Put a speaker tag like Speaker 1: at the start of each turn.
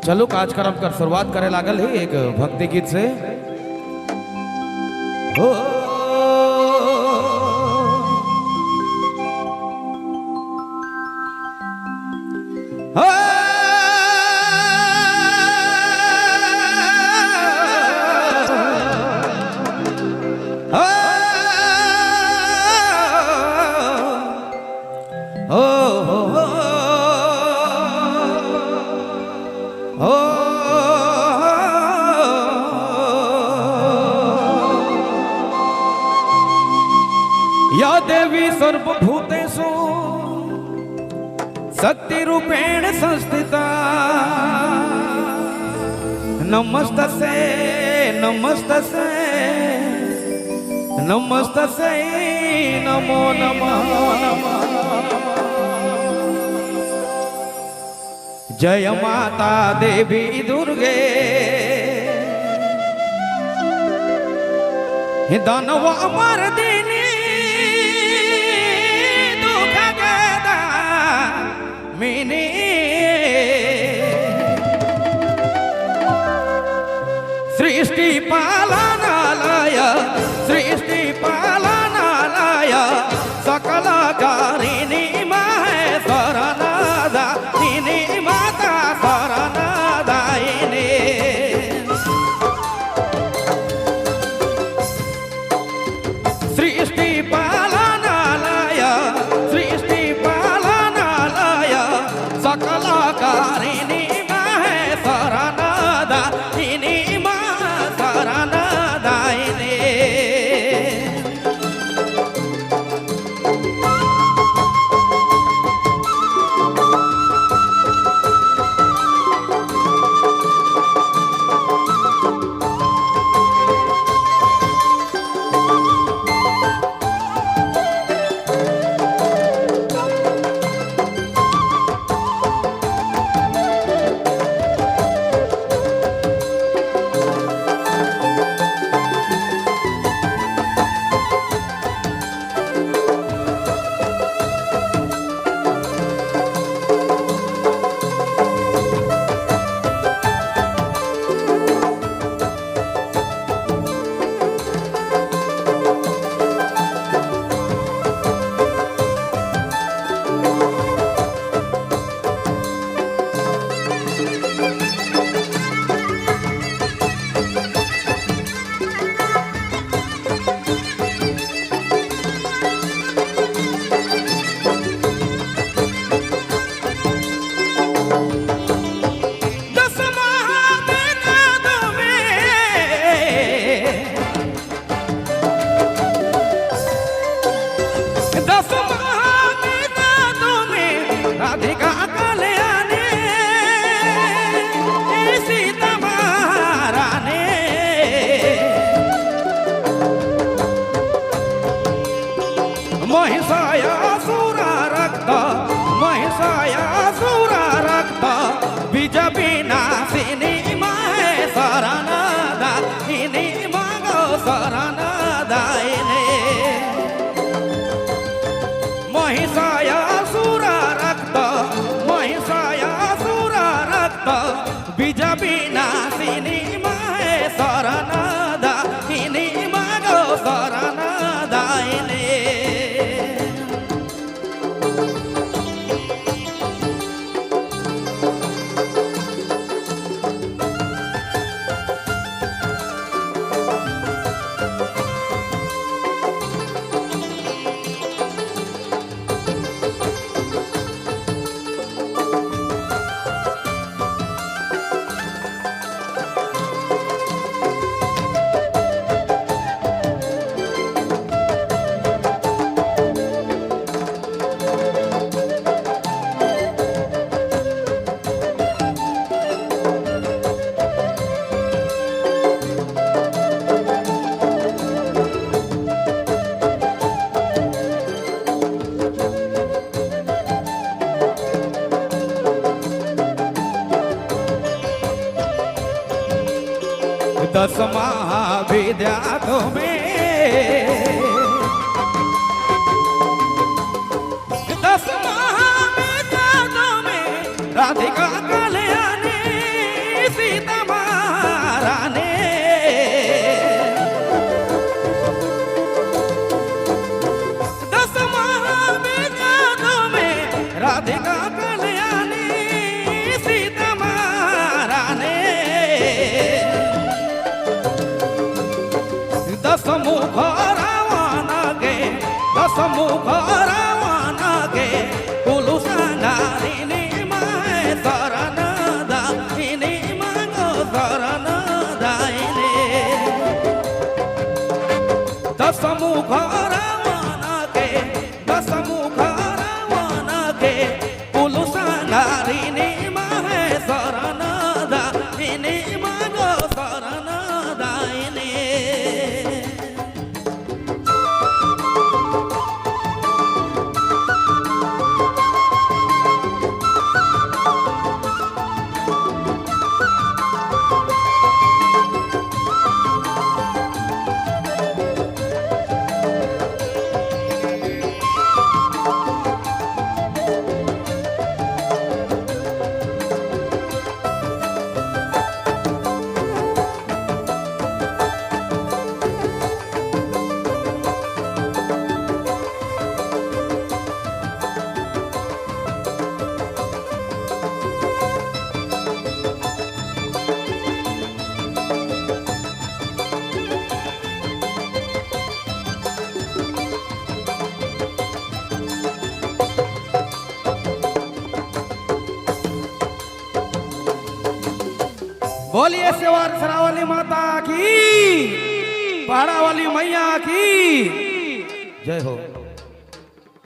Speaker 1: चलो कार्यक्रम कर शुरुआत करे लागल है एक भक्ति गीत से। ओ या देवी सर्वभूतेषु शक्तिरूपेण संस्थिता नमस्तस्यै नमस्तस्यै नमस्तस्यै नमो नमः। जय माता देवी दुर्गे दानव मर्दिनी मिनी सृष्टि पालनालय सृष्टि पालनालय सकल कारिणी महेश्वरनादायिनी माता शरणदायिनी। सृष्टि पालनालय सृष्टि पालनालय सकल कारिणी महेश्वरनादायिनी मा शरणदायिनी। महिषासुरा रक्त बीज विनाशिनी महेश्वरनादायिनी मागो शरणदायिनी। महिषासुरा रक्त बीज विनाशिनी महेश्वरनादायिनी मागो शरणदायिनी। दस महाविद्या तुम्हें, दस महाविद्या तुम्हें राधिका कल्याणी दसमुख रावण के कुलु संहारिणी माहे शरण दायिनी मागो शरण दायिनी दसमुख रावण के कुलु संहारिणी माहे शरण दायिनी मागो शरण दायिनी बोलिए सेवार सरावली माता की, पहाड़ा वाली मैया की जय हो।